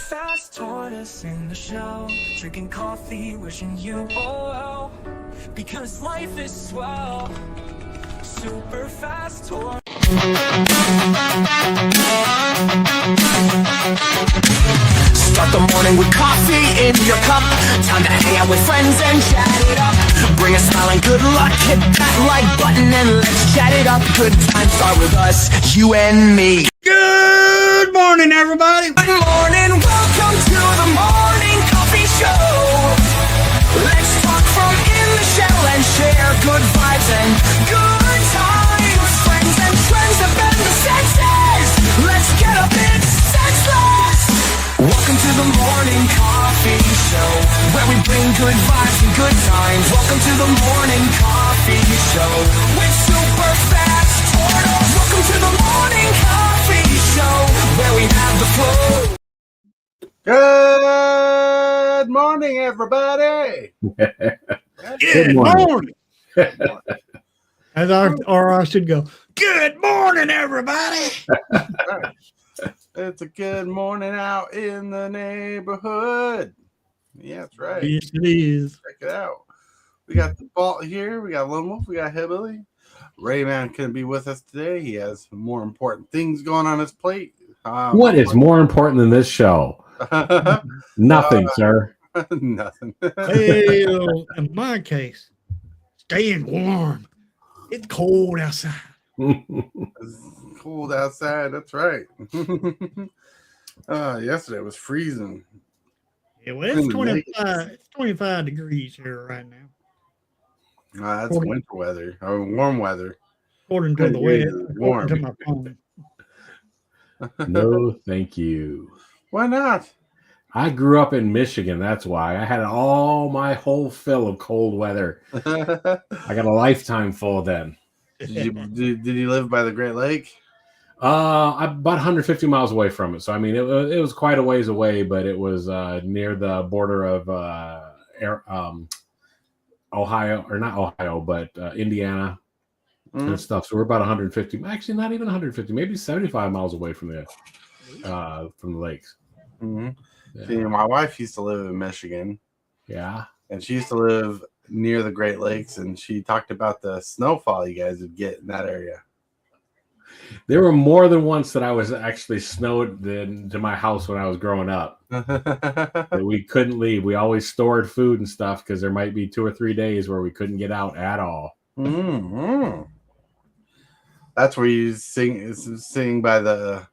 fast tortoise in the show, drinking coffee, wishing you all well, because life is swell. Super fast tortoise. Start the morning with coffee in your cup. Time to hang out with friends and chat it up. Bring a smile and good luck. Hit that like button and let's chat it up. Good times start with us, you and me. Good morning, everybody. Good morning, welcome to the morning coffee show. Let's talk from in the shell and share good vibes and good times. Friends and trends have been the senses. Let's get a bit senseless. Welcome to the morning coffee show, where we bring good vibes and good times. Welcome to the morning coffee show with Super Fast Tortoise. Welcome to the morning coffee show, where we have the flow. Good morning, everybody. Good morning. As I should go, good morning, everybody. It's a good morning out in the neighborhood. Yeah, that's right. Yes, it is. Check it out. We got the Vault here. We got Lone Wolf. We got Hillbilly. Rayman couldn't be with us today. He has more important things going on his plate. What is more important than this show? Nothing, sir. Nothing. Well, in my case, staying warm. It's cold outside. It's cold outside. That's right. Yesterday was freezing. Yeah, well, it's 25. It's 25 degrees here right now. That's winter weather or warm weather. According to the way Warm. to my phone. No, thank you. Why not? I grew up in Michigan. That's why I had my whole fill of cold weather. I got a lifetime full then. Did you live by the Great Lake? I'm about 150 miles away from it. So, I mean, it was quite a ways away, but it was near the border of Ohio, or not Ohio, but Indiana and stuff. So we're about 150, actually not even 150, maybe 75 miles away from the lakes. Mm-hmm. Yeah. See, my wife used to live in Michigan. Yeah. And she used to live near the Great Lakes, and she talked about the snowfall you guys would get in that area. There were more than once that I was actually snowed into my house when I was growing up. We couldn't leave. We always stored food and stuff because there might be 2 or 3 days where we couldn't get out at all. Mm-hmm. That's where you sing by the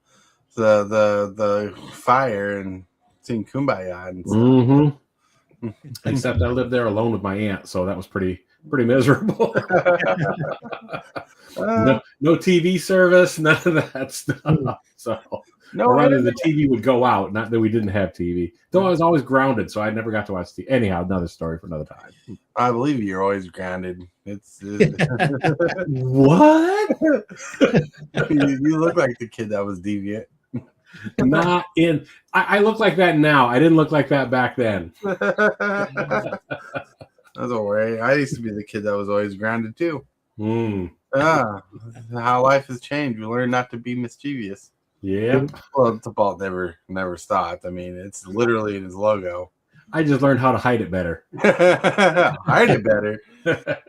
fire and sing Kumbaya and stuff. Mm-hmm. Except I lived there alone with my aunt, so that was pretty miserable. No TV service, none of that stuff. So, or rather, the TV would go out. Not that we didn't have TV, though I was always grounded, so I never got to watch TV. Anyhow, another story for another time. I believe you're always grounded. What? You look like the kid that was deviant. Not in. I look like that now. I didn't look like that back then. That's all right. I used to be the kid that was always grounded too. How life has changed. We learn not to be mischievous. Yeah. Well, the ball never stopped. I mean, it's literally in his logo. I just learned how to hide it better. Hide it better.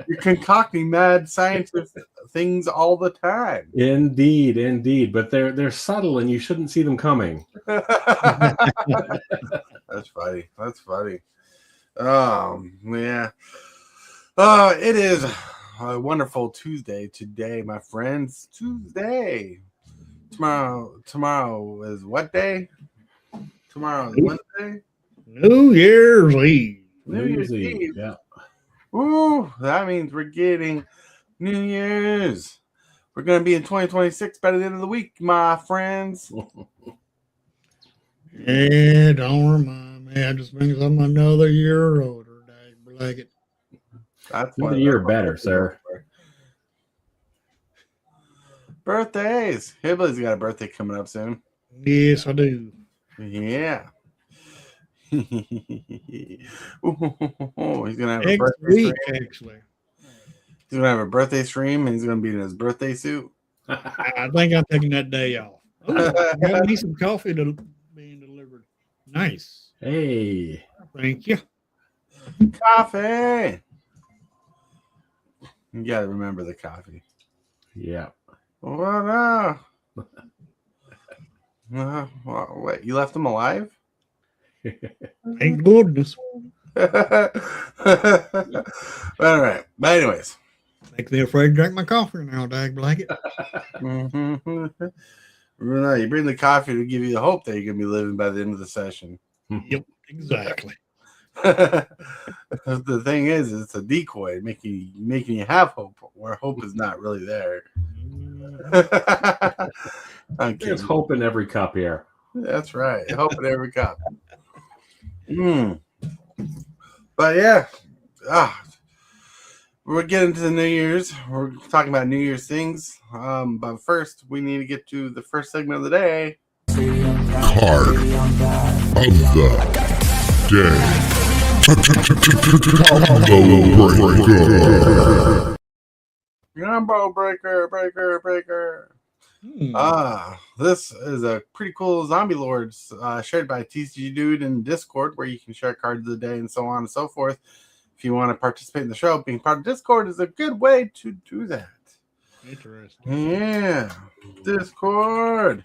You're concocting mad scientific things all the time. Indeed. But they're subtle, and you shouldn't see them coming. That's funny. Yeah. It is a wonderful Tuesday today, my friends. Tuesday. Tomorrow is what day? Tomorrow is Wednesday. New Year's Eve. New Year's Eve. Yeah. Ooh, that means we're getting New Year's. We're going to be in 2026 by the end of the week, my friends. Yeah, don't remind me. That just means I'm another year older. Like it. That's another year better, sir. Birthdays. Hibbley's got a birthday coming up soon. Yes, I do. Yeah. He's gonna have Next a birthday week, stream. actually. He's gonna have a birthday stream, and he's gonna be in his birthday suit. I think I'm taking that day off. Oh, got me some coffee being delivered. Nice. Hey. Thank you. Coffee. You gotta remember the coffee. Yeah. What? Wait, you left him alive? Thank goodness. All right. But anyways. Makes me afraid to drink my coffee now, dag blanket. Mm-hmm. You bring the coffee to give you the hope that you're gonna be living by the end of the session. Yep, exactly. The thing is, it's a decoy making you have hope where hope is not really there. I'm There's kidding. hope in every cup here. That's right. Hope in every cup. But yeah, we're getting to the New Year's. We're talking about New Year's things. But first, we need to get to the first segment of the day. Card of the day. Combo breaker. This is a pretty cool zombie lords shared by TCG Dude in Discord, where you can share cards of the day and so on and so forth. If you want to participate in the show, being part of Discord is a good way to do that. Interesting. Yeah, Discord.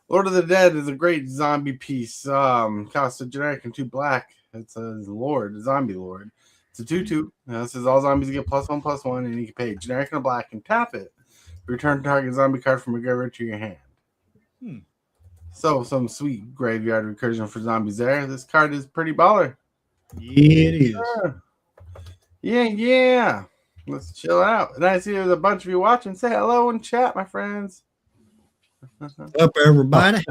Lord of the Dead is a great zombie piece. Costs a generic and 2 black. It's a lord, a zombie lord. It's a 2/2. This is all zombies get +1/+1, and you can pay generic and a black and tap it. Return target zombie card from your graveyard to your hand. So some sweet graveyard recursion for zombies there. This card is pretty baller. Yeah, it is. Yeah. Let's chill out. And I see there's a bunch of you watching. Say hello in chat, my friends. Up, everybody.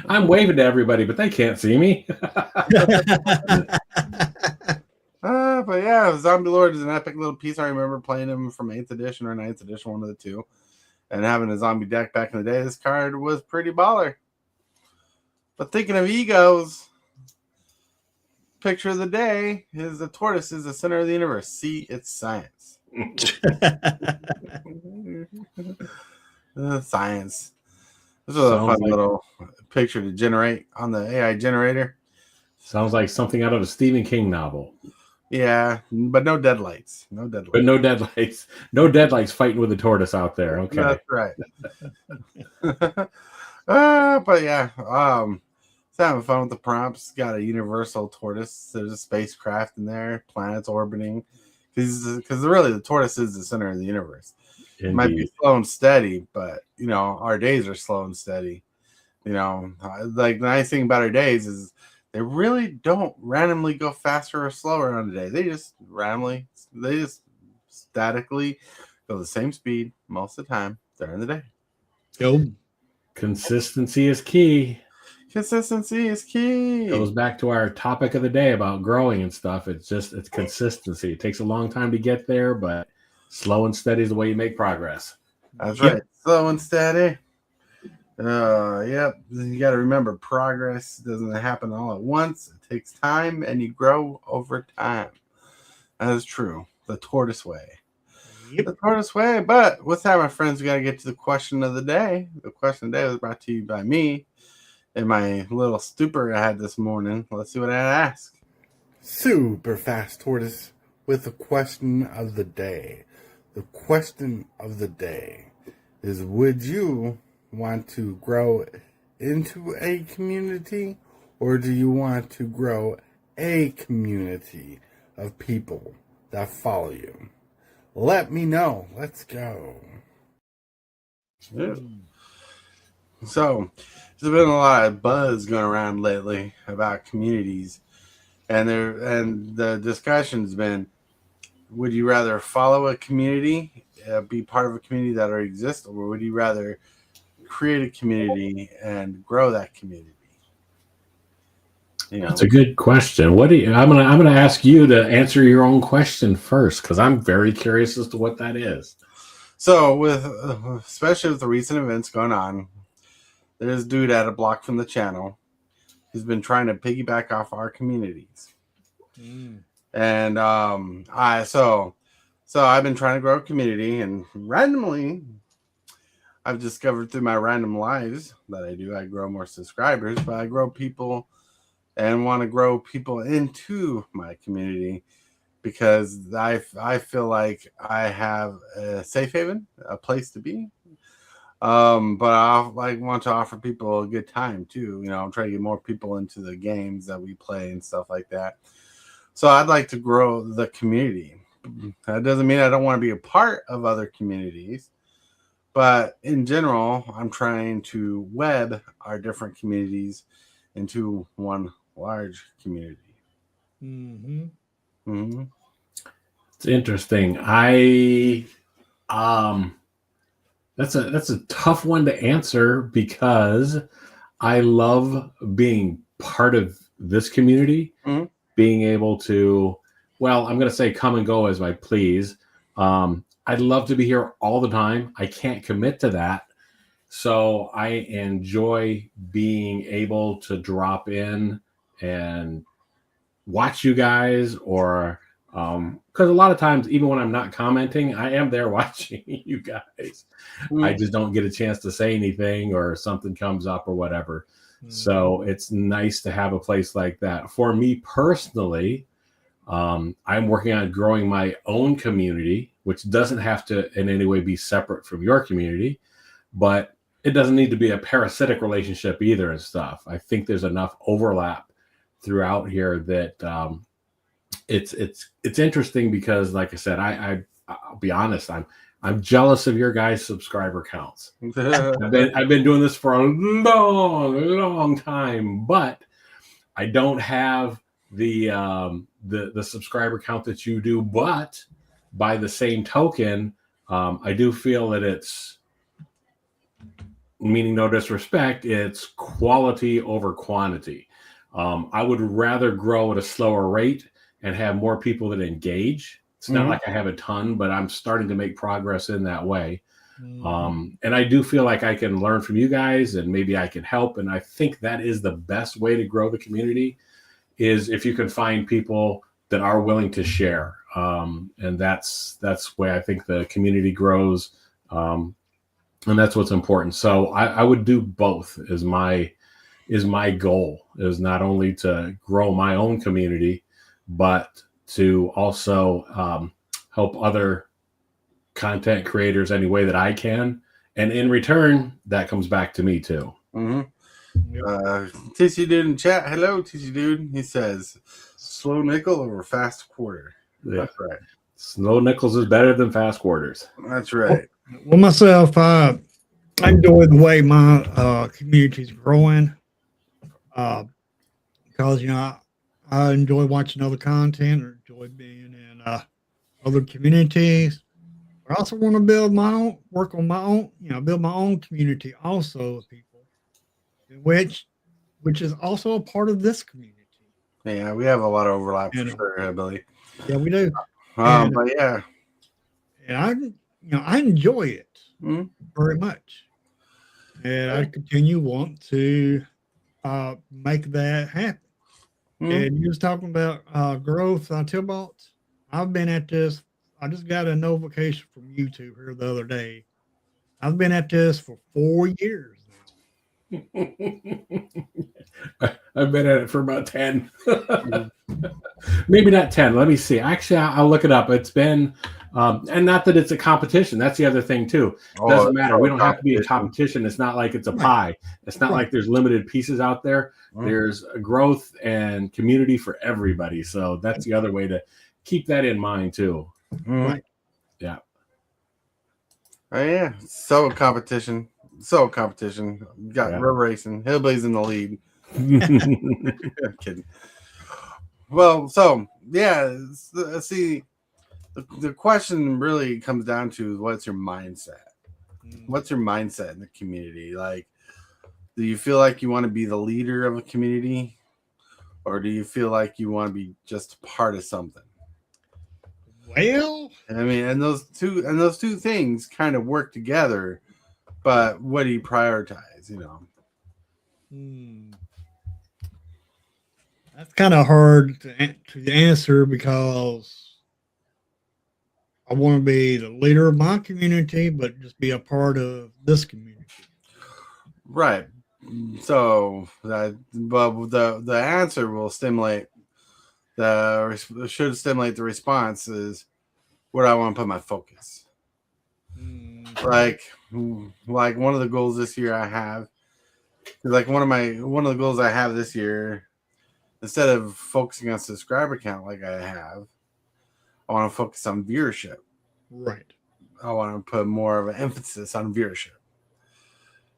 I'm waving to everybody, but they can't see me. But yeah, Zombie Lord is an epic little piece. I remember playing him from 8th edition or 9th edition, one of the two. And having a zombie deck back in the day, this card was pretty baller. But thinking of egos, picture of the day is the tortoise is the center of the universe. See, it's science. Science. This was a fun little picture to generate on the AI generator. Sounds like something out of a Stephen King novel. Yeah, but no deadlights. But no deadlights. No deadlights fighting with the tortoise out there. Okay. That's right. But yeah, it's having fun with the prompts. Got a universal tortoise. There's a spacecraft in there, planets orbiting. Because really, the tortoise is the center of the universe. Indeed. It might be slow and steady, but our days are slow and steady. Like the nice thing about our days is they really don't randomly go faster or slower on a day. They just statically go the same speed most of the time during the day. Yo. Consistency is key. Consistency is key. Goes back to our topic of the day about growing and stuff. It's consistency. It takes a long time to get there, but slow and steady is the way you make progress. That's right. Slow and steady. Yep. You got to remember, progress doesn't happen all at once. It takes time, and you grow over time. That is true. The tortoise way. Yep. The tortoise way. But with that, my friends, we got to get to the question of the day. The question of the day was brought to you by me and my little stupor I had this morning. Let's see what I ask. Super Fast Tortoise with the question of the day. The question of the day is, would you want to grow into a community, or do you want to grow a community of people that follow you? Let me know. Let's go. Yeah. So there's been a lot of buzz going around lately about communities, and the discussion's been, would you rather follow a community, be part of a community that already exists, or would you rather create a community and grow that community? That's a good question. I'm gonna ask you to answer your own question first, because I'm very curious as to what that is. So especially with the recent events going on, there's a dude at a block from the channel who's been trying to piggyback off our communities. And so I've been trying to grow a community, and randomly I've discovered through my random lives that I grow more subscribers, but I grow people and want to grow people into my community because I feel like I have a safe haven, a place to be. But I like want to offer people a good time too. You know, I'm trying to get more people into the games that we play and stuff like that. So I'd like to grow the community. That doesn't mean I don't want to be a part of other communities, but in general, I'm trying to web our different communities into one large community. Mm-hmm. Mm-hmm. It's interesting. That's a tough one to answer because I love being part of this community, Mhm. being able to, well, I'm going to say come and go as I please. I'd love to be here all the time. I can't commit to that. So I enjoy being able to drop in and watch you guys, or because a lot of times, even when I'm not commenting, I am there watching you guys. I just don't get a chance to say anything, or something comes up or whatever. So it's nice to have a place like that. For me personally, I'm working on growing my own community, which doesn't have to in any way be separate from your community, but it doesn't need to be a parasitic relationship either and stuff. I think there's enough overlap throughout here that it's interesting because, like I said, I'll be honest, I'm jealous of your guys' subscriber counts. I've been doing this for a long time, but I don't have the subscriber count that you do. But by the same token, I do feel that it's, meaning no disrespect, it's quality over quantity. I would rather grow at a slower rate and have more people that engage. It's not like I have a ton, but I'm starting to make progress in that way. And I do feel like I can learn from you guys, and maybe I can help. And I think that is the best way to grow the community, is if you can find people that are willing to share. And that's where I think the community grows. And that's what's important. So I would do both. Is my goal, is not only to grow my own community, but to also help other content creators any way that I can. And in return, that comes back to me too. TC Dude in chat. Hello, TC Dude. He says, slow nickel over fast quarter. Yeah. That's right. Slow nickels is better than fast quarters. That's right. Well, myself, I enjoy the way my community is growing, because I enjoy watching other content, or enjoy being in other communities. I also want to build my own, work on my own, build my own community also of people, which is also a part of this community. Yeah, we have a lot of overlap for sure, Billy. Yeah, we do. But yeah, and I enjoy it very much, and I continue want to make that happen. And you was talking about growth on Tillbot. I've been at this. I just got a notification from YouTube here the other day. I've been at this for 4 years now. I've been at it for about 10. Maybe not 10. Let me see. Actually, I'll look it up. It's been, and not that it's a competition. That's the other thing too. It doesn't matter. We don't have to be a competition. It's not like it's a pie. It's not like there's limited pieces out there. There's a growth and community for everybody. So that's the other way to keep that in mind too. Right. Yeah. Oh yeah. So competition. You got River Racing, Hillbillies in the lead. I'm kidding. Well, so yeah, see, the question really comes down to what's your mindset? What's your mindset in the community? Like, do you feel like you want to be the leader of a community, or do you feel like you want to be just part of something? Well, I mean, and those two things kind of work together. But what do you prioritize? That's kind of hard to answer, because I want to be the leader of my community, but just be a part of this community. Right. the answer will stimulate should stimulate the response is where I want to put my focus. Like one of the goals this year I have, like one of the goals I have this year, instead of focusing on subscriber count like I have, I want to focus on viewership. Right. I want to put more of an emphasis on viewership.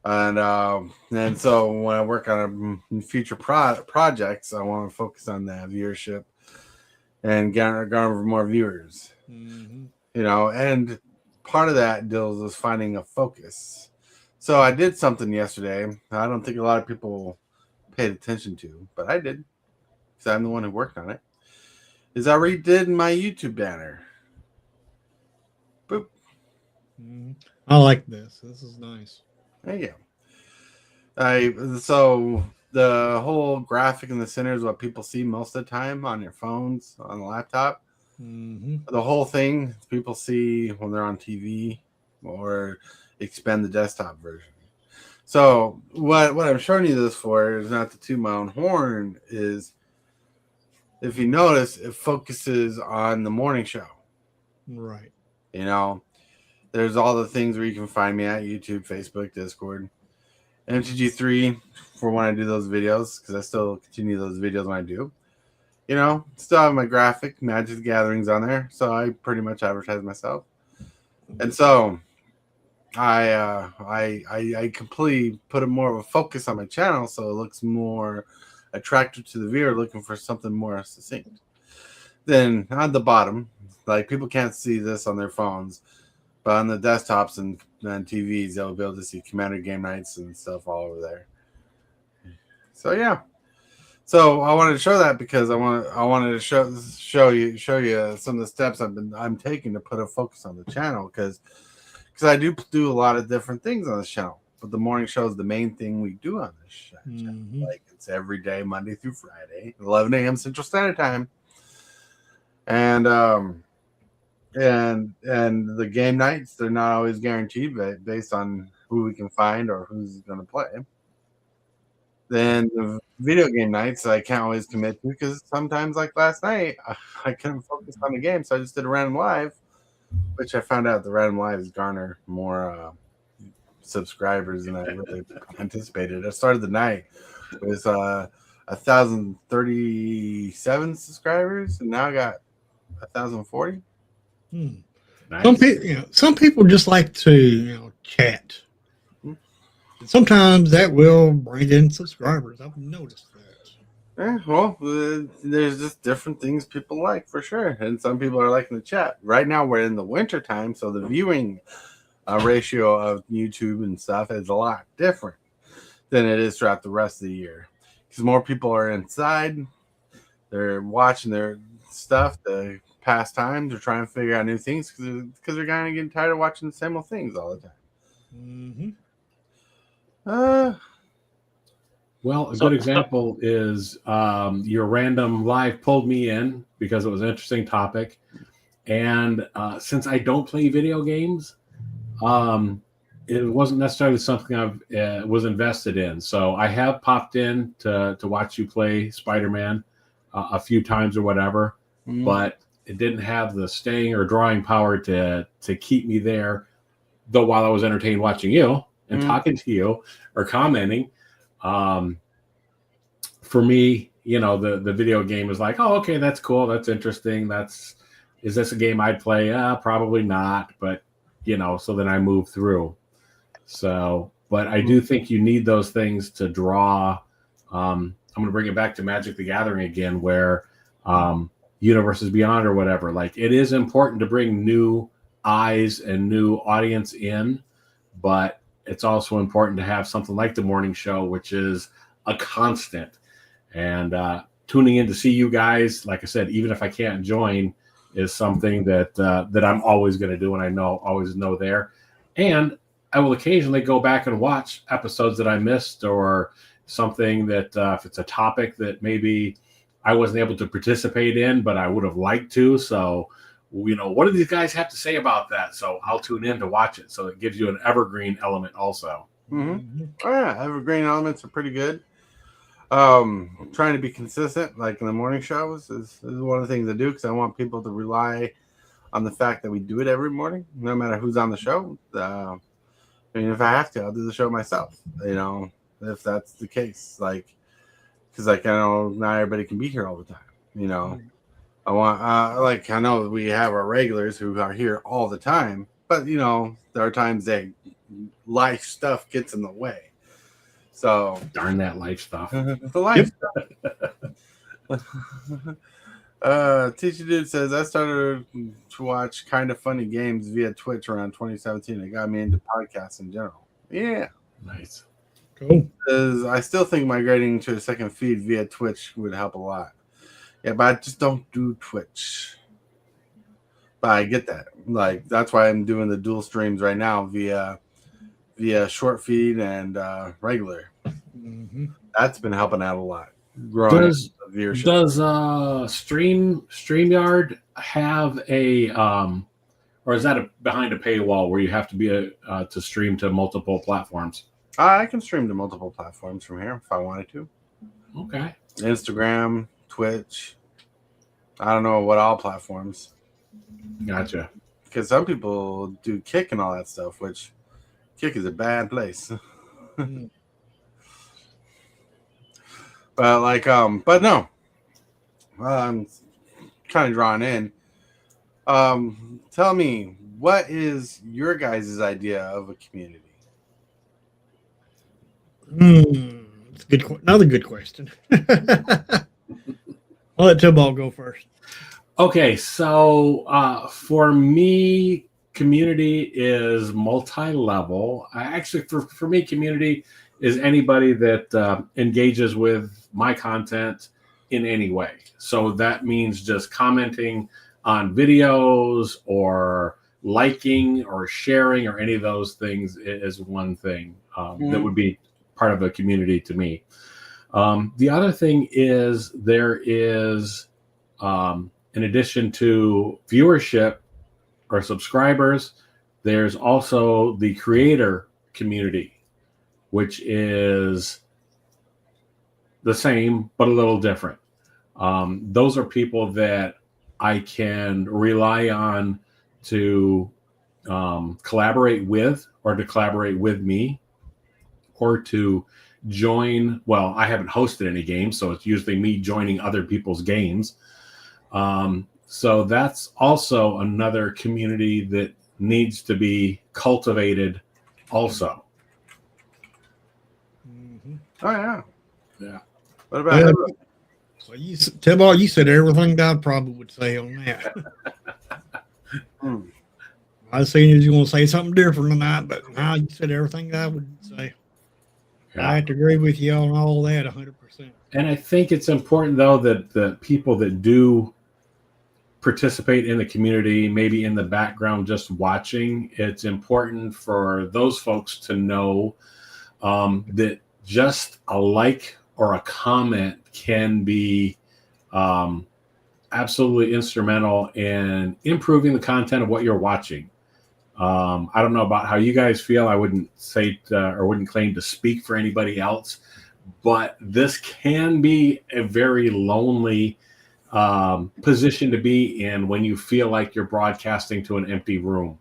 And so when I work on future projects, I want to focus on that viewership and garner more viewers. Mm-hmm. You know, and part of that deals with finding a focus. So I did something yesterday I don't think a lot of people paid attention to, but I did, because I'm the one who worked on it, is I redid my YouTube banner. Boop. Mm-hmm. I like this. This is nice. There you go. So the whole graphic in the center is what people see most of the time on your phones, on the laptop. Mm-hmm. The whole thing people see when they're on TV or expand the desktop version. So what I'm showing you this for is not to toot my own horn, is if you notice, it focuses on the morning show. Right. You know, there's all the things where you can find me at: YouTube, Facebook, Discord, MTG3 for when I do those videos, because I still continue those videos when I do. You know, still have my graphic Magic the Gatherings on there, so I pretty much advertise myself. And so I completely put more of a focus on my channel, so it looks more attractive to the viewer looking for something more succinct. Then on the bottom, like, people can't see this on their phones, but on the desktops and TVs, they'll be able to see Commander game nights and stuff all over there. So yeah. So I wanted to show that because I wanted to show you some of the steps I'm taking to put a focus on the channel, because I do a lot of different things on this channel, but the morning show is the main thing we do on this channel. Mm-hmm. Like, it's every day, Monday through Friday, 11 a.m. Central Standard Time, and the game nights, they're not always guaranteed, but based on who we can find or who's going to play. Then the video game nights I can't always commit to, because sometimes, like last night, I couldn't focus on the game, so I just did a random live, which I found out the random lives garner more subscribers than I really anticipated. I started the night with 1,037 subscribers, and now I got 1,040. Nice. Some people just like to chat. Sometimes that will bring in subscribers. I've noticed that. Yeah, well, there's just different things people like, for sure. And some people are liking the chat. Right now, we're in the winter time, so the viewing ratio of YouTube and stuff is a lot different than it is throughout the rest of the year. Because more people are inside. They're watching their stuff to pass time. They're trying to figure out new things because they're kind of getting tired of watching the same old things all the time. Mm-hmm. Well, a good example is your random live pulled me in because it was an interesting topic. And since I don't play video games, it wasn't necessarily something I was invested in. So I have popped in to watch you play Spider-Man a few times or whatever, but it didn't have the staying or drawing power to keep me there. Though while I was entertained watching you and talking to you or commenting, for me, the video game was like, oh, okay, that's cool, that's interesting. Is this a game I'd play? Probably not, but so then I move through. So, but I do think you need those things to draw. I'm going to bring it back to Magic the Gathering again, where Universes Beyond or whatever. Like, it is important to bring new eyes and new audience in, but it's also important to have something like the morning show, which is a constant. And tuning in to see you guys, like I said, even if I can't join, is something that I'm always going to do, and always know there. And I will occasionally go back and watch episodes that I missed, or something that if it's a topic that maybe I wasn't able to participate in, but I would have liked to. So, what do these guys have to say about that? So I'll tune in to watch it. So it gives you an evergreen element also. Mm-hmm. Oh, yeah, evergreen elements are pretty good. Trying to be consistent, like in the morning shows, is one of the things I do because I want people to rely on the fact that we do it every morning, no matter who's on the show. I mean, if I have to, I'll do the show myself. If that's the case, like, because like I know not everybody can be here all the time. I want like I know we have our regulars who are here all the time, but there are times that life stuff gets in the way. So darn that life stuff. the life stuff. Teacher Dude says I started to watch Kind of Funny Games via Twitch around 2017. It got me into podcasts in general. Yeah, Nice. Cool. I still think migrating to a second feed via Twitch would help a lot. Yeah, but I just don't do Twitch. But I get that. Like that's why I'm doing the dual streams right now via short feed and regular. Mm-hmm. That's been helping out a lot. Growing Does viewership. Does StreamYard have a or is that behind a paywall where you have to be to stream to multiple platforms? I can stream to multiple platforms from here if I wanted to. Okay. Instagram, Twitch. I don't know what all platforms. Gotcha. Because some people do Kick and all that stuff, which Kick is a bad place. But but no. I'm kind of drawn in. Tell me, what is your guys' idea of a community? It's a another good question. I'll let Tiball go first. Okay, so for me, community is multi-level. Actually, for me, community is anybody that engages with my content in any way. So that means just commenting on videos or liking or sharing or any of those things is one thing that would be part of a community to me. The other thing is there is, in addition to viewership or subscribers, there's also the creator community, which is the same but a little different. Those are people that I can rely on to collaborate with or to collaborate with me or to join. Well, I haven't hosted any games, so it's usually me joining other people's games. So that's also another community that needs to be cultivated also. Mm-hmm. Oh, yeah. Yeah. What about Well, Tiball, you said everything that I probably would say on that. I was saying you were going to say something different tonight, but now you said everything that I would say. Yeah. I have to agree with you on all that 100%. And I think it's important, though, that the people that do participate in the community, maybe in the background just watching, it's important for those folks to know that just a like or a comment can be absolutely instrumental in improving the content of what you're watching. I don't know about how you guys feel. I wouldn't say or wouldn't claim to speak for anybody else, but this can be a very lonely position to be in when you feel like you're broadcasting to an empty room.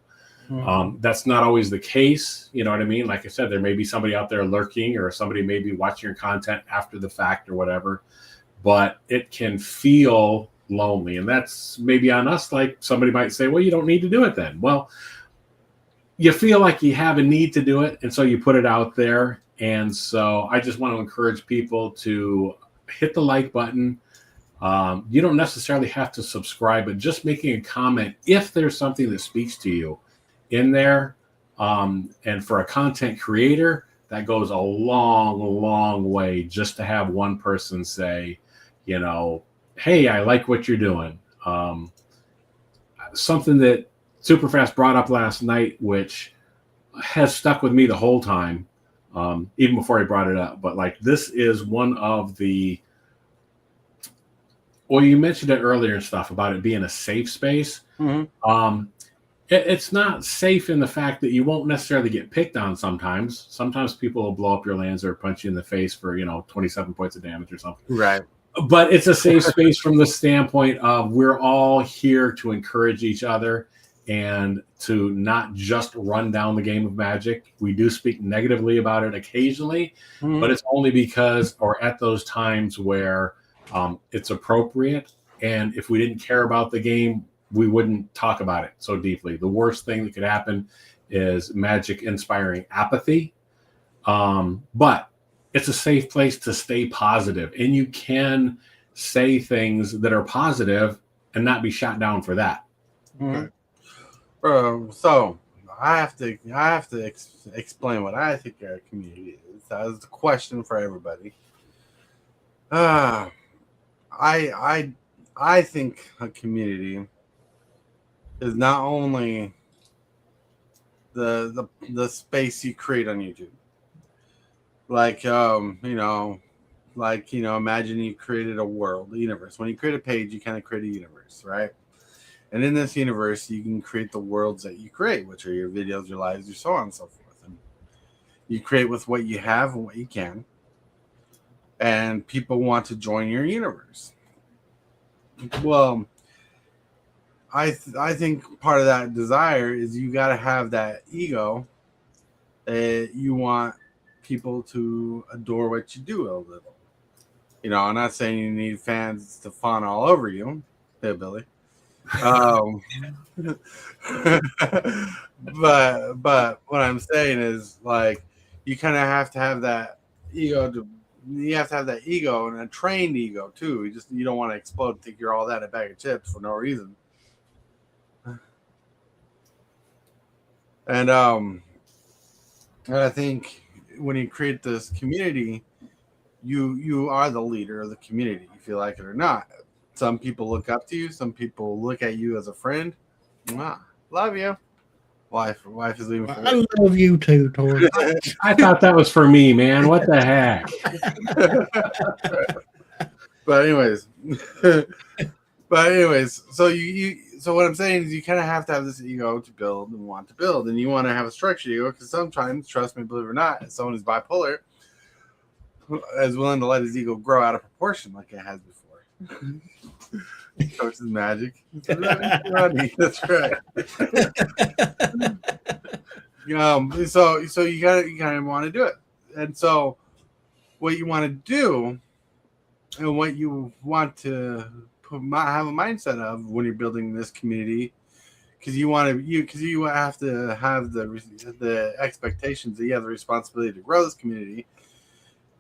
That's not always the case. You know what I mean? Like I said, there may be somebody out there lurking, or somebody may be watching your content after the fact or whatever, but it can feel lonely. And that's maybe on us. Like somebody might say, well, you don't need to do it then. Well, you feel like you have a need to do it, and so you put it out there. And so I just want to encourage people to hit the like button. You don't necessarily have to subscribe, but just making a comment if there's something that speaks to you in there. And for a content creator, that goes a long, long way just to have one person say, hey, I like what you're doing. Something that Super Fast brought up last night, which has stuck with me the whole time, even before he brought it up. But like, this is one of the, well, you mentioned it earlier and stuff about it being a safe space. It's not safe in the fact that you won't necessarily get picked on sometimes. Sometimes people will blow up your lands or punch you in the face for, 27 points of damage or something. Right. But it's a safe space from the standpoint of we're all here to encourage each other and to not just run down the game of Magic. We do speak negatively about it occasionally, but it's only because or at those times where it's appropriate. And if we didn't care about the game, we wouldn't talk about it so deeply. The worst thing that could happen is Magic inspiring apathy. But it's a safe place to stay positive, and you can say things that are positive and not be shot down for that. So I have to explain what I think our community is. That was the question for everybody. I think a community is not only the space you create on YouTube. Imagine you created a world, a universe. When you create a page, you kind of create a universe, right? And in this universe, you can create the worlds that you create, which are your videos, your lives, your so on and so forth. And you create with what you have and what you can. And people want to join your universe. Well, I think part of that desire is you got to have that ego that you want people to adore what you do a little. I'm not saying you need fans to fawn all over you, Billy. But what I'm saying is, like, you kind of have to have that ego you have to have that ego and a trained ego too. You don't want to explode and think you're all that in a bag of chips for no reason. And I think when you create this community, you are the leader of the community, you feel like it or not. Some people look up to you. Some people look at you as a friend. Love you. Wife is leaving. I love you too, Tori. I thought that was for me, man. What the heck? But anyways, so so what I'm saying is you kind of have to have this ego to build and want to build, and you want to have a structured ego because sometimes, trust me, believe it or not, as someone who's bipolar is willing to let his ego grow out of proportion like it has before. Coach's magic. That's right. So you kind of want to do it, and so what you want to do, and what you want to have a mindset of when you're building this community, because you have to have the expectations that you have the responsibility to grow this community.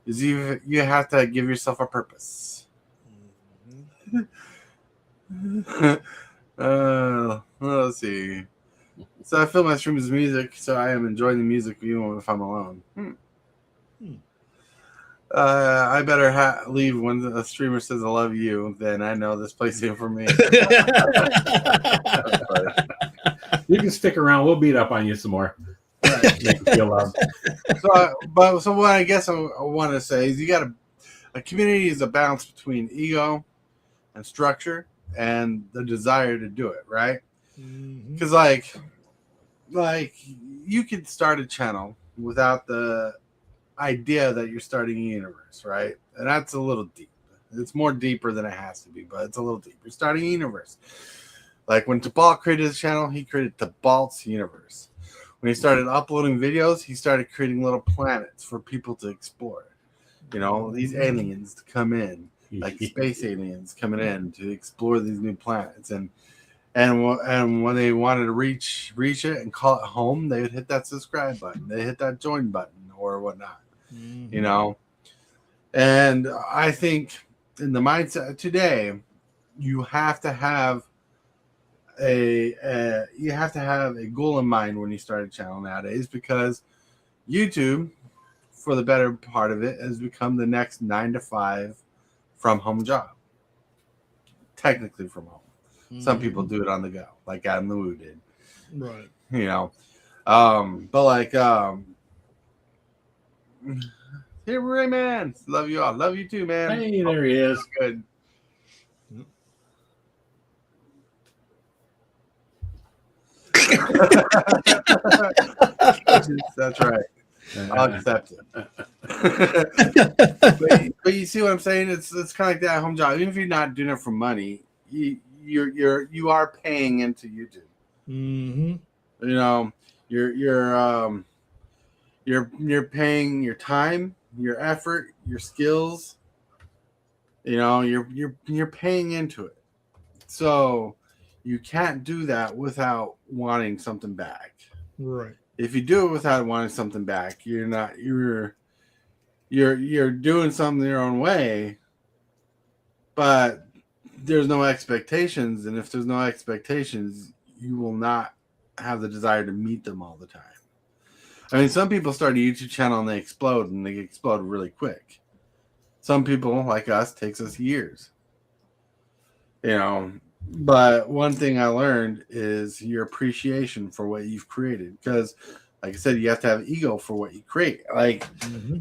Is you have to give yourself a purpose. Let's see. So I fill my streams with music, so I am enjoying the music even if I'm alone. I better leave when a streamer says I love you, then I know this place isn't for me. You can stick around. We'll beat up on you some more. Right. Make you feel loved. So what I guess I want to say is a community is a balance between ego and structure and the desire to do it, right? Because like you could start a channel without the idea that you're starting a universe, right? And that's a little deep. It's more deeper than it has to be, but it's a little deep. You're starting a universe. Like when Tabal created his channel, he created Tabal's universe. When he started uploading videos, he started creating little planets for people to explore. These aliens to come in, like space aliens coming in to explore these new planets. And when they wanted to reach it and call it home, they would hit that subscribe button. They hit that join button or whatnot. And I think in the mindset today, you have to have a goal in mind when you start a channel nowadays, because YouTube, for the better part of it, has become the next 9 to 5 from home job. Technically from home. Some people do it on the go, like Adam Lewu did. Right. But like TheoneRAYman, love you all. Love you too, man. Hey, there he is. Good. That's right. I'll accept it. but you see what I'm saying? It's kind of like that home job. Even if you're not doing it for money, you are paying into YouTube. Mm-hmm. You know, you're paying your time, your effort, your skills. You know, you're paying into it. So you can't do that without wanting something back. Right. If you do it without wanting something back, you're doing something your own way, but there's no expectations, and if there's no expectations, you will not have the desire to meet them all the time. I mean, some people start a YouTube channel and they explode really quick. Some people, like us, takes us years. You know, but one thing I learned is your appreciation for what you've created. Because, like I said, you have to have ego for what you create. Like,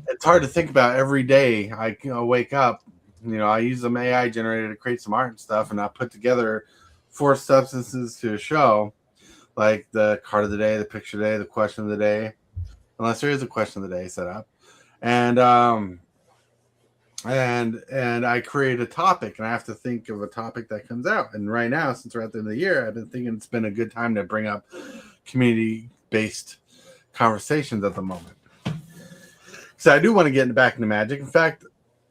it's hard to think about every day. I wake up, I use some AI generator to create some art and stuff, and I put together 4 substances to a show, like the card of the day, the picture of the day, the question of the day, unless there is a question of the day set up. And I create a topic, and I have to think of a topic that comes out. And right now, since we're at the end of the year, I've been thinking it's been a good time to bring up community-based conversations at the moment. So I do want to get back into magic. In fact,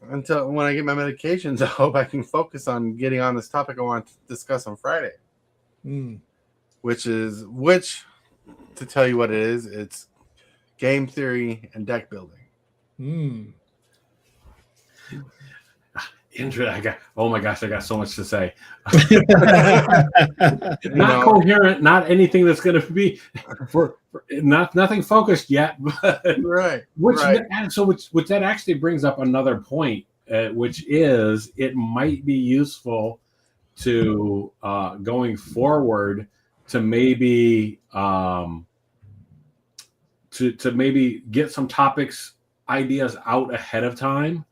until when I get my medications, I hope I can focus on getting on this topic I want to discuss on Friday. Which, to tell you what it is, it's game theory and deck building. Oh my gosh, I got so much to say. Not coherent, not anything that's going to be nothing focused yet. But right. Which that actually brings up another point, which is it might be useful to going forward to maybe to maybe get some topics ideas out ahead of time.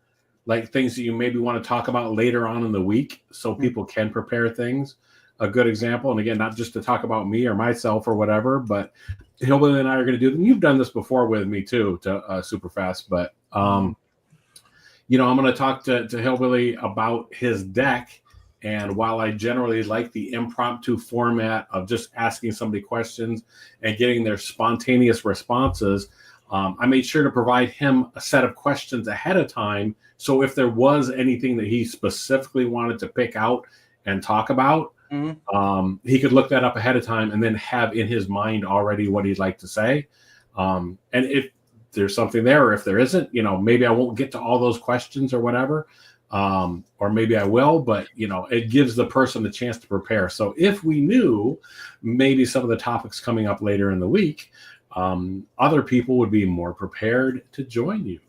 Like things that you maybe want to talk about later on in the week so people can prepare things. A good example, and again, not just to talk about me or myself or whatever, but Hillbilly and I are going to do, and you've done this before with me too, to Super Fast, but, I'm going to talk to Hillbilly about his deck. And while I generally like the impromptu format of just asking somebody questions and getting their spontaneous responses, I made sure to provide him a set of questions ahead of time. So if there was anything that he specifically wanted to pick out and talk about, he could look that up ahead of time and then have in his mind already what he'd like to say. And if there's something there, or if there isn't, maybe I won't get to all those questions or whatever. Or maybe I will, but it gives the person a chance to prepare. So if we knew maybe some of the topics coming up later in the week, other people would be more prepared to join you.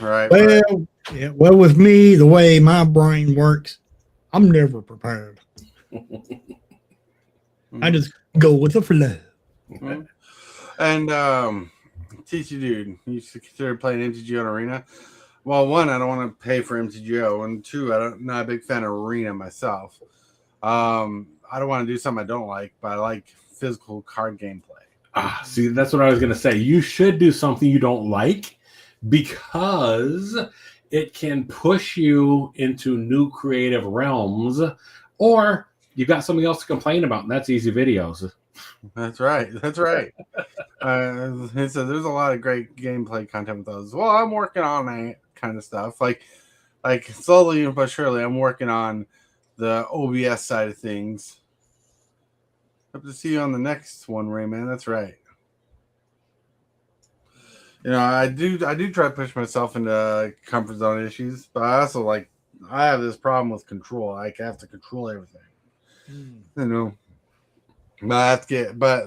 Right. Well, yeah. Well, with me, the way my brain works, I'm never prepared. I just go with the flow. And TC dude, you should consider playing MTGO Arena. Well, 1, I don't want to pay for MTGO, and 2, I'm not a big fan of Arena myself. I don't want to do something I don't like, but I like physical card gameplay. See, that's what I was going to say. You should do something you don't like because it can push you into new creative realms, or you've got something else to complain about, and that's easy videos. That's right. That's right. So there's a lot of great gameplay content with those. Well, I'm working on that kind of stuff. Like slowly but surely, I'm working on the OBS side of things. Hope to see you on the next one, Rayman. That's right. I do try to push myself into comfort zone issues, but I also I have this problem with control. I have to control everything. But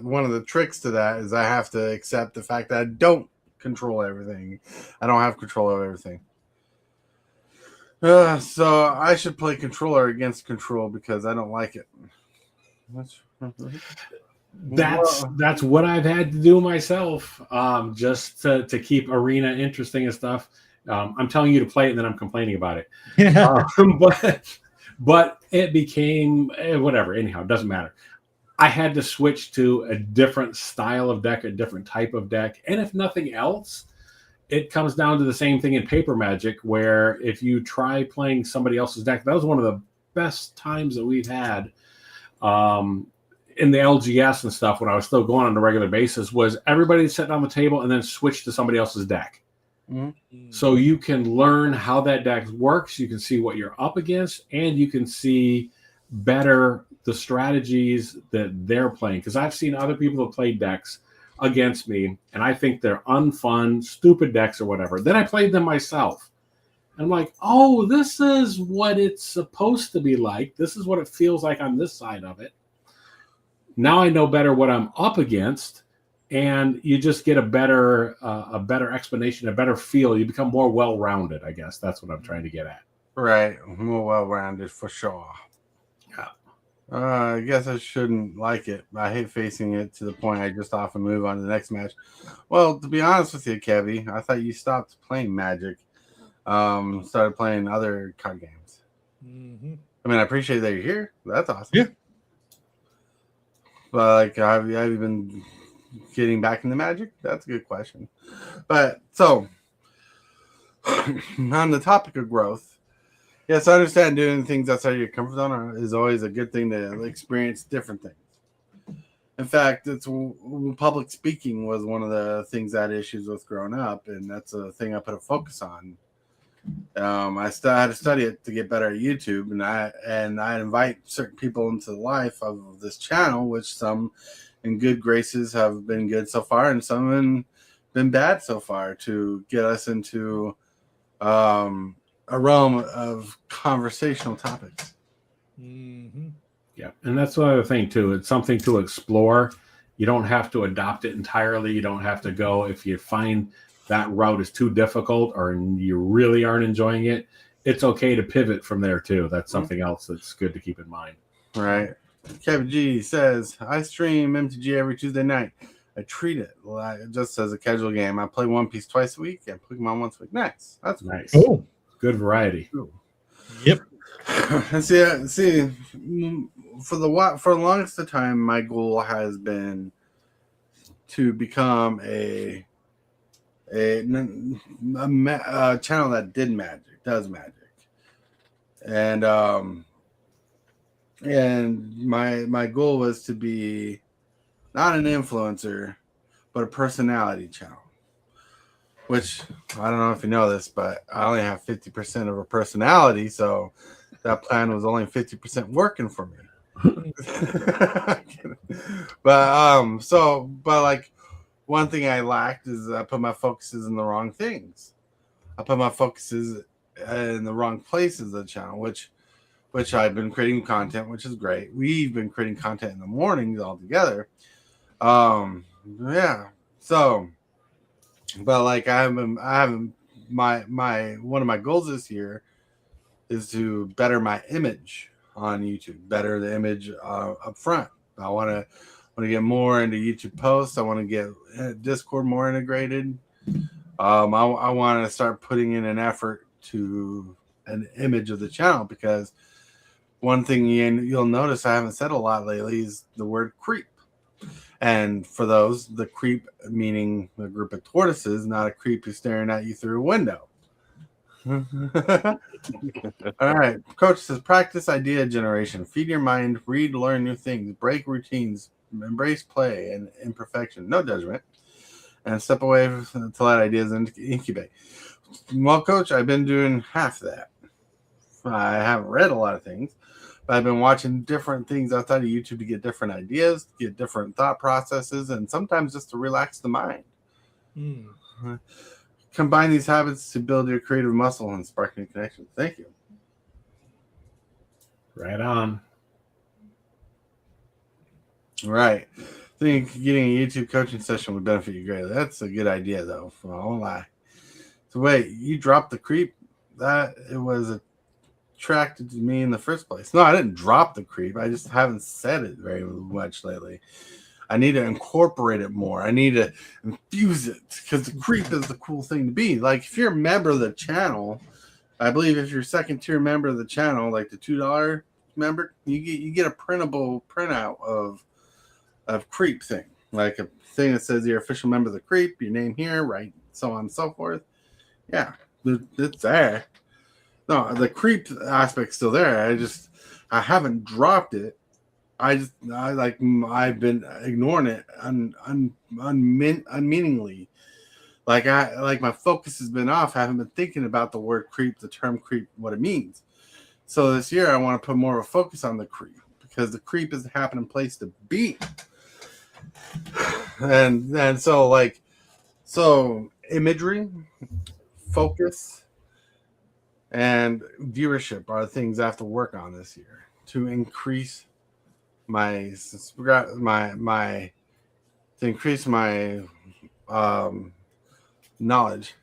one of the tricks to that is I have to accept the fact that I don't control everything. I don't have control of everything. So I should play controller against control because I don't like it. That's what I've had to do myself, just to keep Arena interesting and stuff. I'm telling you to play it, and then I'm complaining about it. But it became whatever. Anyhow, it doesn't matter. I had to switch to a different style of deck, a different type of deck. And if nothing else, it comes down to the same thing in Paper Magic, where if you try playing somebody else's deck, that was one of the best times that we've had in the LGS and stuff when I was still going on a regular basis, was everybody sitting on the table and then switch to somebody else's deck. Mm-hmm. So you can learn how that deck works. You can see what you're up against, and you can see better the strategies that they're playing. Because I've seen other people that play decks against me, and I think they're unfun, stupid decks or whatever. Then I played them myself. And I'm like, oh, this is what it's supposed to be like. This is what it feels like on this side of it. Now I know better what I'm up against, and you just get a better explanation, a better feel. You become more well-rounded, I guess. That's what I'm trying to get at. Right. More well-rounded for sure. I guess I shouldn't like it. I hate facing it to the point I just often move on to the next match. Well, to be honest with you, Kevy, I thought you stopped playing Magic. Started playing other card games. Mm-hmm. I mean, I appreciate that you're here. That's awesome. Yeah. But like, have you been getting back into Magic? That's a good question. But so, on the topic of growth, yes, I understand doing things outside your comfort zone is always a good thing to experience different things. In fact, public speaking was one of the things I had issues with growing up, and that's a thing I put a focus on. I had to study it to get better at YouTube, and I invite certain people into the life of this channel, which some in good graces have been good so far, and some have been bad so far, to get us into a realm of conversational topics. Mm-hmm. Yeah, and that's another thing too. It's something to explore. You don't have to adopt it entirely. You don't have to go if you find that route is too difficult or you really aren't enjoying it. It's okay to pivot from there too. That's something else that's good to keep in mind. Right. Kevin G says, I stream MTG every Tuesday night. I treat it just as a casual game. I play One Piece twice a week and Pokemon once a week. Nice. That's nice. Oh, good variety. Cool. Yep. And see, for the longest of time, my goal has been to become a channel that does magic, and my goal was to be not an influencer, but a personality channel. Which I don't know if you know this, but I only have 50% of a personality, so that plan was only 50% working for me. But like, one thing I lacked is I put my focuses in the wrong things. I put my focuses in the wrong places of the channel, which I've been creating content, which is great. We've been creating content in the mornings all together. Yeah. So, but like I haven't my one of my goals this year is to better my image on YouTube, better the image up front. I want to get more into YouTube posts. I want to get Discord more integrated. I want to start putting in an effort to an image of the channel, because one thing you'll notice I haven't said a lot lately is the word creep. And for those, the creep meaning a group of tortoises, not a creep who's staring at you through a window. All right. Coach says, practice idea generation. Feed your mind. Read, learn new things. Break routines. Embrace play and imperfection. No judgment. And step away to let ideas incubate. Well, Coach, I've been doing half that. I haven't read a lot of things, but I've been watching different things outside of YouTube to get different ideas, to get different thought processes, and sometimes just to relax the mind. Combine these habits to build your creative muscle and spark new connections. Thank you. Right on. Right. I think getting a YouTube coaching session would benefit you greatly. That's a good idea, though. I won't lie. So wait, you dropped the creep? That it was attracted to me in the first place. No, I didn't drop the creep. I just haven't said it very much lately. I need to incorporate it more. I need to infuse it, because the creep is the cool thing to be. Like, if you're a member of the channel, I believe if you're second tier member of the channel, like the $2 member, you get a printable printout of creep thing, like a thing that says you're official member of the creep, your name here, right, so on and so forth. Yeah, it's there. No, the creep aspect's still there. I haven't dropped it. I've been ignoring it unmeaningly. Like my focus has been off. I haven't been thinking about the word creep, the term creep, what it means. So this year I want to put more of a focus on the creep, because the creep is the happening place to be. And so imagery, focus, and viewership are the things I have to work on this year to increase my knowledge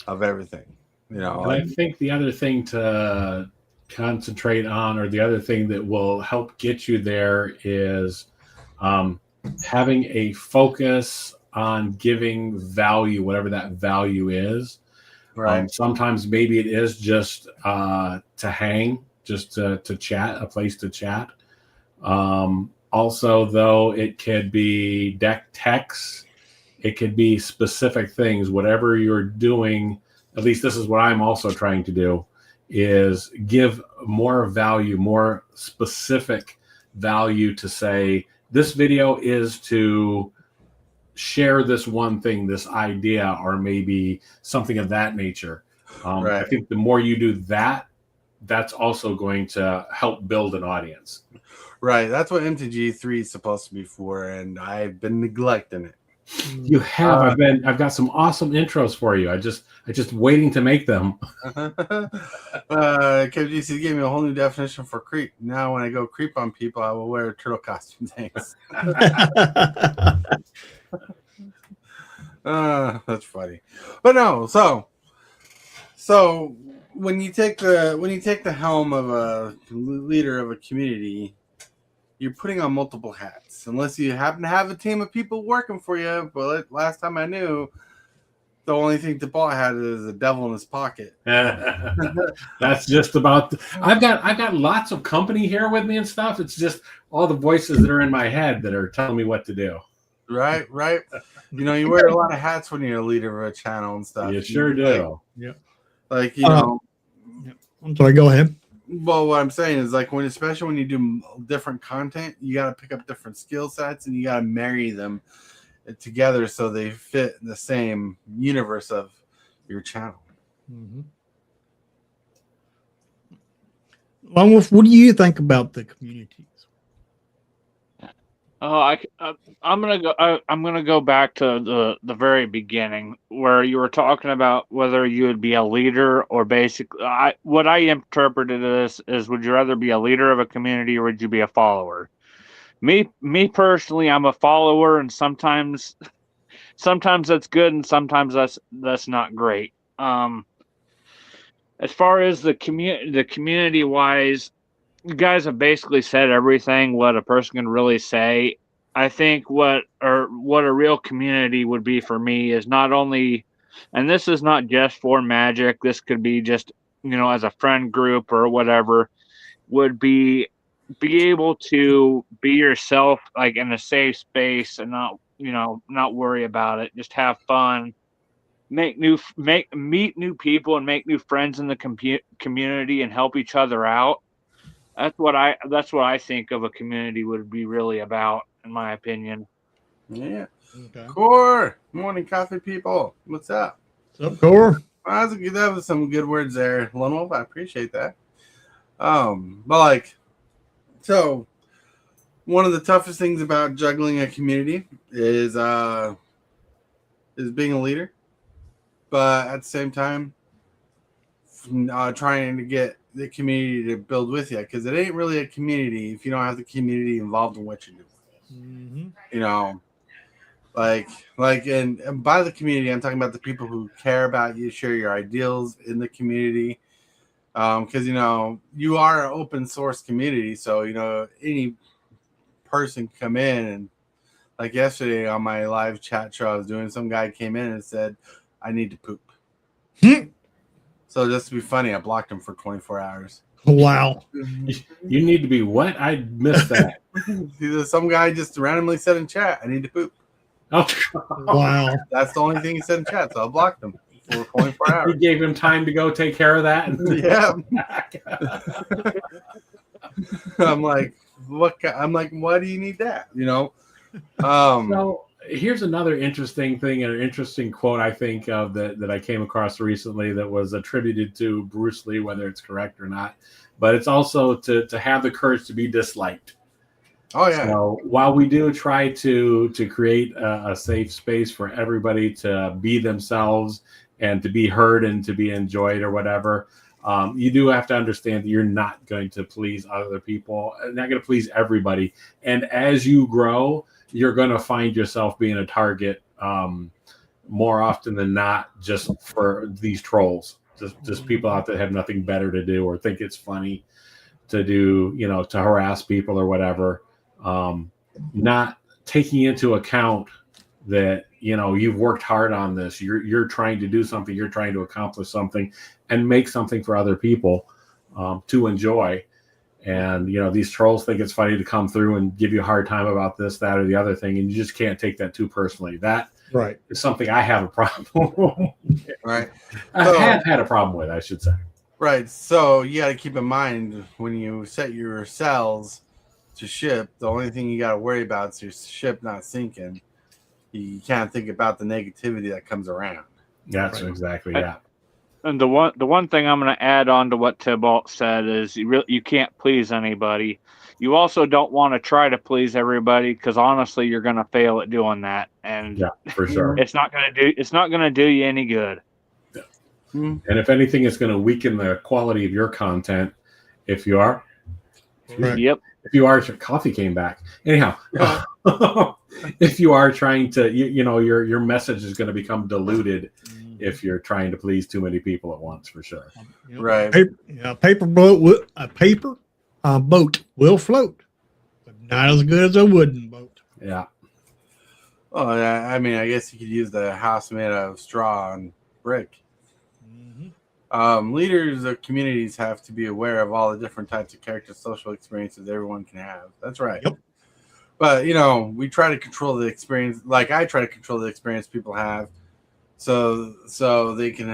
of everything. And I think the other thing to concentrate on, or the other thing that will help get you there, is having a focus on giving value, whatever that value is. Right. Sometimes maybe it is just to hang, just to chat, a place to chat. Also, though, it could be deck techs. It could be specific things. Whatever you're doing, at least this is what I'm also trying to do, is give more value, more specific value, to say this video is to share this one thing, this idea, or maybe something of that nature. Right. I think the more you do that, that's also going to help build an audience. Right. That's what MTG3 is supposed to be for, and I've been neglecting it. You have. I've got some awesome intros for you. I just waiting to make them. KFGC gave me a whole new definition for creep. Now when I go creep on people, I will wear turtle costume. Thanks. That's funny. But no, so when you take the helm of a leader of a community, you're putting on multiple hats. Unless you happen to have a team of people working for you. But last time I knew, the only thing DePaul had is a devil in his pocket. That's just about. I've got lots of company here with me and stuff. It's just all the voices that are in my head that are telling me what to do. Right. You know, you wear a lot of hats when you're a leader of a channel and stuff. You sure do. Yep. Like, you know. I'm sorry, go ahead. Well, what I'm saying is, like, especially when you do different content, you got to pick up different skill sets and you got to marry them together so they fit in the same universe of your channel. Mm-hmm. Longwolf, what do you think about the communities? I'm gonna go back to the very beginning where you were talking about whether you would be a leader or basically. What I interpreted this is: would you rather be a leader of a community or would you be a follower? Me personally, I'm a follower, and sometimes that's good, and sometimes that's not great. As far as the community wise. You guys have basically said everything what a person can really say. I think what a real community would be for me is not only, and this is not just for Magic, this could be just, as a friend group or whatever, would be able to be yourself, like in a safe space, and not worry about it. Just have fun, meet new people and make new friends in the community and help each other out. That's what I think of a community would be really about, in my opinion. Yeah. Okay. Core morning coffee people. What's up? What's up, Core? That was some good words there, Lone Wolf. I appreciate that. But so one of the toughest things about juggling a community is being a leader, but at the same time, trying to get the community to build with you, because it ain't really a community if you don't have the community involved in what you're doing. Mm-hmm. And by the community, I'm talking about the people who care about you, share your ideals in the community. Because you are an open source community, so any person can come in, and like yesterday on my live chat show I was doing, some guy came in and said, "I need to poop." So just to be funny, I blocked him for 24 hours. Wow. You need to be what? I missed that. Some guy just randomly said in chat, "I need to poop." Oh, Wow. That's the only thing he said in chat, so I blocked him for 24 you hours. gave him time to go take care of that. Yeah. I'm like, what? I'm like, why do you need that? You know. So here's another interesting thing, and an interesting quote I think of that I came across recently that was attributed to Bruce Lee, whether it's correct or not. But it's also to have the courage to be disliked. Oh yeah. So while we do try to create a safe space for everybody to be themselves and to be heard and to be enjoyed or whatever, you do have to understand that you're not going to please other people, not going to please everybody. And as you grow, you're going to find yourself being a target more often than not, just for these trolls, just people out that have nothing better to do or think it's funny to do, to harass people or whatever. Not taking into account that you've worked hard on this, you're trying to do something, you're trying to accomplish something and make something for other people to enjoy. And these trolls think it's funny to come through and give you a hard time about this, that, or the other thing, and you just can't take that too personally. That Right. is something I have a problem Right. I have had a problem with, I should say. Right. So you got to keep in mind when you set your cells to ship, the only thing you got to worry about is your ship not sinking. You can't think about the negativity that comes around. That's exactly, yeah. And the one thing I'm going to add on to what Tybalt said is you can't please anybody. You also don't want to try to please everybody, because honestly, you're going to fail at doing that, and Yeah, for sure. it's not going to do you any good. Yeah. And if anything, it's going to weaken the quality of your content. If you are, Right. Yep. if you are, coffee came back. Anyhow, if you are trying to, your message is going to become diluted if you're trying to please too many people at once, for sure. Right. Paper boat will float, but not as good as a wooden boat. Yeah. Oh, yeah. I mean, I guess you could use the house made out of straw and brick. Leaders of communities have to be aware of all the different types of character social experiences everyone can have. That's right. Yep. But we try to control the experience, like I try to control the experience people have, so they can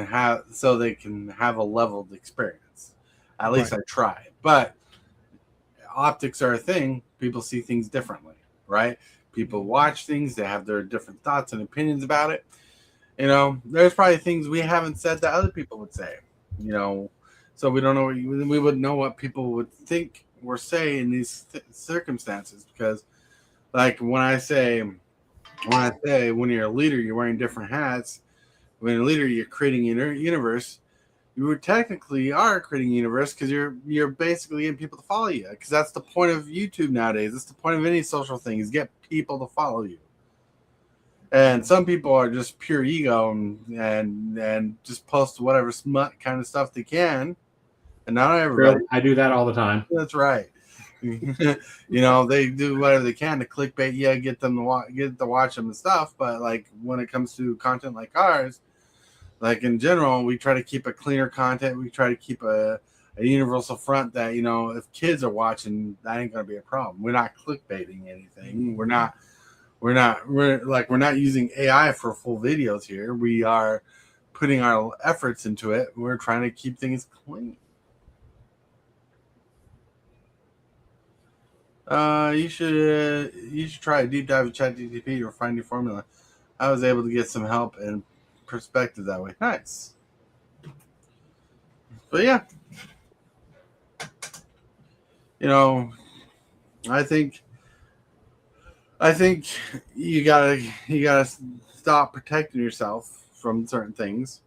have a leveled experience. At least I try. But optics are a thing. People see things differently, right? People watch things, they have their different thoughts and opinions about it. There's probably things we haven't said that other people would say. So we don't know. We wouldn't know what people would think or say in these circumstances, because, like when I say when you're a leader, you're wearing different hats. When you're a leader, you're creating your universe. You technically are creating a universe because you're basically getting people to follow you. Because that's the point of YouTube nowadays. That's the point of any social thing, is get people to follow you. And some people are just pure ego and just post whatever smut kind of stuff they can. And not everybody. I do that all the time. That's right. They do whatever they can to clickbait you, get them to watch them and stuff. But like when it comes to content like ours, like in general, we try to keep a cleaner content. We try to keep a universal front that, if kids are watching, that ain't going to be a problem. We're not clickbaiting anything. We're not using AI for full videos here. We are putting our efforts into it. We're trying to keep things clean. You should try a deep dive with ChatGPT or find your formula. I was able to get some help and perspective that way. Nice. But yeah, I think you gotta stop protecting yourself from certain things.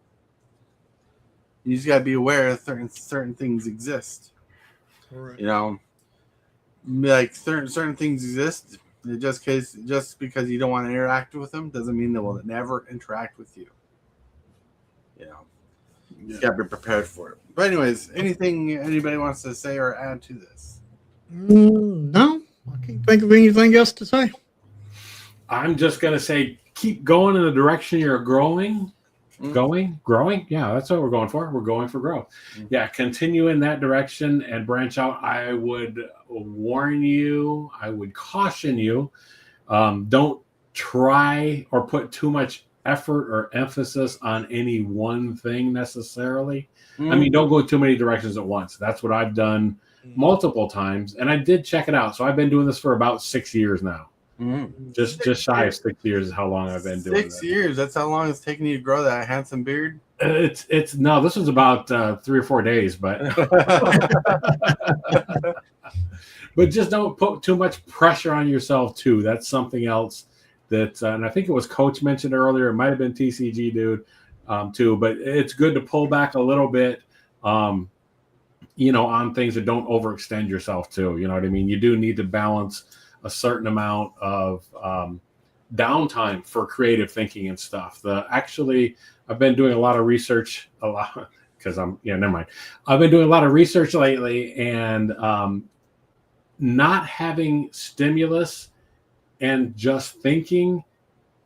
You just gotta be aware that certain things exist. Right. Like certain things exist. Just because you don't want to interact with them doesn't mean they will never interact with you. You gotta be prepared for it. But anyways, anything anybody wants to say or add to this? No, I can't think of anything else to say. I'm just going to say, keep going in the direction you're growing. growing. Yeah, that's what we're going for. We're going for growth. Yeah, continue in that direction and branch out. I would warn you, I would caution you, don't try or put too much effort or emphasis on any one thing necessarily. I mean, don't go too many directions at once. That's what I've done multiple times, and I did check it out. So I've been doing this for about 6 years now. Just shy of 6 years is how long I've been doing this. 6 years. That's how long it's taken you to grow that handsome beard. It's no. This was about 3 or 4 days, but but just don't put too much pressure on yourself too. That's something else that, and I think it was Coach mentioned earlier. It might have been TCG dude too. But it's good to pull back a little bit. On things that don't overextend yourself too. You know what I mean? You do need to balance a certain amount of downtime for creative thinking and stuff. I've been doing a lot of research because never mind. I've been doing a lot of research lately, and not having stimulus and just thinking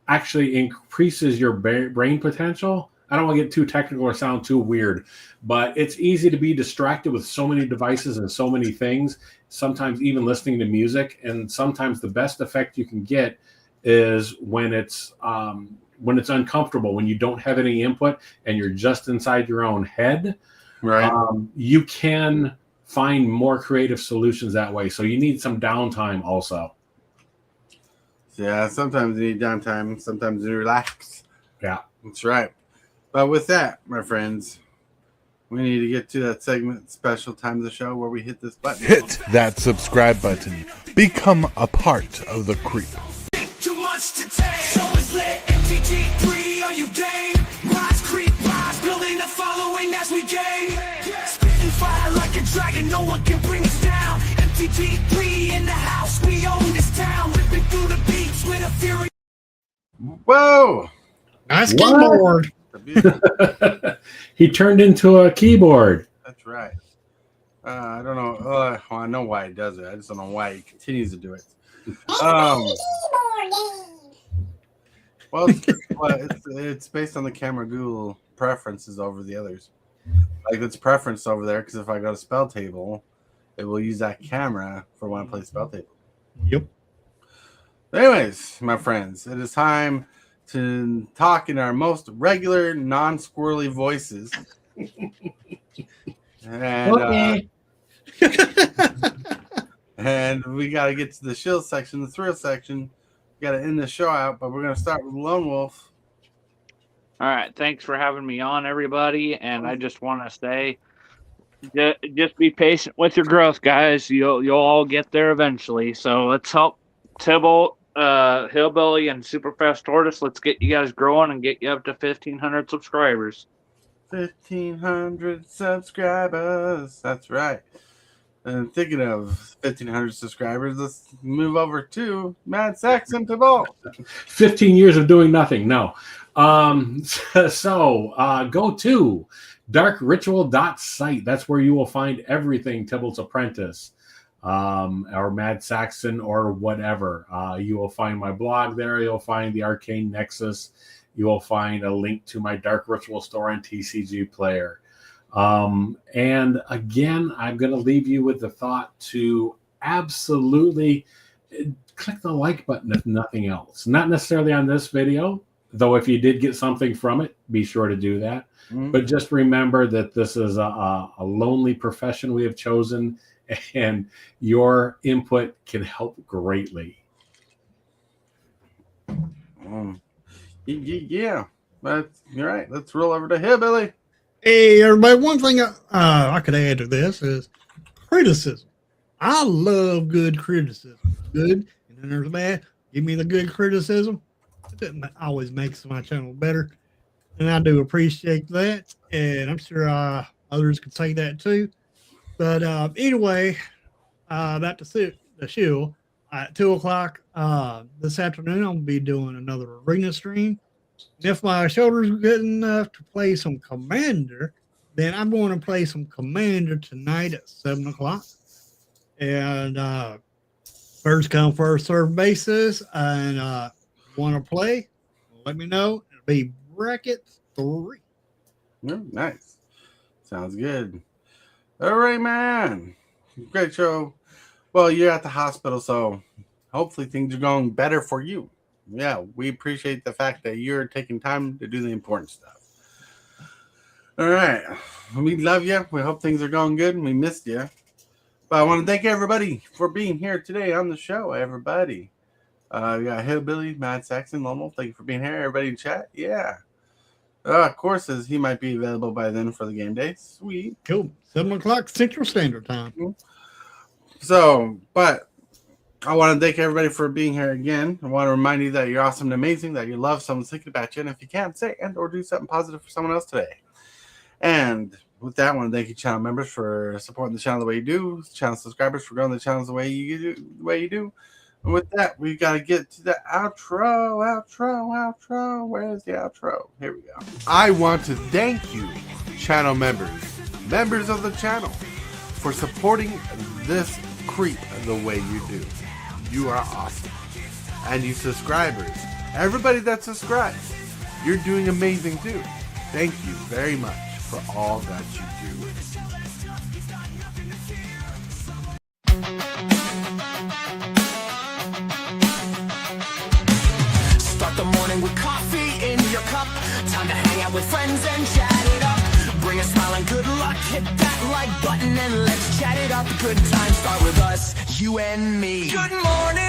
actually increases your brain potential. I don't want to get too technical or sound too weird, but it's easy to be distracted with so many devices and so many things, sometimes even listening to music. And sometimes the best effect you can get is when it's uncomfortable, when you don't have any input and you're just inside your own head. Right. You can find more creative solutions that way. So you need some downtime also. Yeah, sometimes you need downtime. Sometimes you relax. Yeah. That's right. But with that, my friends, we need to get to that segment, special time of the show, where we hit this button. Hit that subscribe button. Become a part of the creep. Too much to take. So it's lit. MTG3, are you game? Rise, creep, rise, building a following as we gain. Spitting fire like a dragon, no one can bring us down. MTG3 in the house, we own this town. Ripping through the beats with a fury. Whoa! Nice keyboard. He turned into a keyboard. That's right. I don't know. Well, I know why he does it. I just don't know why he continues to do it. Well, it's based on the camera Google preferences over the others. Like it's preference over there because if I go to spell table, it will use that camera for when I play spell table. Yep. Anyways, my friends, it is time to talk in our most regular, non-squirrely voices. And and we got to get to the shield section, the thrill section. We got to end the show out, but we're going to start with Lone Wolf. All right, thanks for having me on, everybody. And I just want to say, just be patient with your growth, guys. You'll all get there eventually. So let's help Tybalt, Hillbilly, and Super Fast Tortoise. Let's get you guys growing and get you up to 1,500 subscribers. 1,500 subscribers. That's right. And thinking of 1,500 subscribers, let's move over to Mad Saxon Tybalt. 15 years of doing nothing. No. So go to darkritual.site. That's where you will find everything Tybalt's Apprentice, or Mad Saxon, or whatever. You will find my blog there. You'll find the Arcane Nexus. You will find a link to my Dark Ritual store and TCG Player. And again, I'm going to leave you with the thought to absolutely click the like button if nothing else. Not necessarily on this video, though if you did get something from it, be sure to do that. But just remember that this is a lonely profession we have chosen, and your input can help greatly. Yeah, you're right. Let's roll over to Hillbilly. Hey, everybody. One thing I could add to this is criticism. I love good criticism. Good, and then there's bad. Give me the good criticism. It always makes my channel better. And I do appreciate that. And I'm sure others could say that too. But anyway, back to the show. At 2 o'clock this afternoon, I'll be doing another arena stream. And if my shoulder's good enough to play some Commander, then I'm going to play some Commander tonight at 7 o'clock. And first come, first serve basis. And want to play, let me know. It'll be brackets 3. Nice. Sounds good. All right, man. Great show. Well, you're at the hospital, so hopefully things are going better for you. Yeah, we appreciate the fact that you're taking time to do the important stuff. All right. We love you. We hope things are going good, and we missed you. But I want to thank everybody for being here today on the show, everybody. We got Hillbilly, Mad Saxon, Lomo. Thank you for being here. Everybody in chat. Yeah. Of course, he might be available by then for the game day. Sweet. Cool. 7 o'clock Central Standard Time. So, but I want to thank everybody for being here again. I want to remind you that you're awesome and amazing, that you love someone's thinking about you, and if you can't, say and or do something positive for someone else today. And with that, I want to thank you, channel members, for supporting the channel the way you do, channel subscribers for growing the channels the way you do. And with that, we got to get to the outro. Where's the outro? Here we go. I want to thank you, channel members of the channel, for supporting this creep the way you do. You are awesome. And you subscribers, everybody that subscribes, you're doing amazing too. Thank you very much for all that you do. Start the morning with coffee in your cup. Time to hang out with friends and chat it up. Bring a smile and good luck. Hit that like button and let's chat it up. Good times start with us, you and me. Good morning.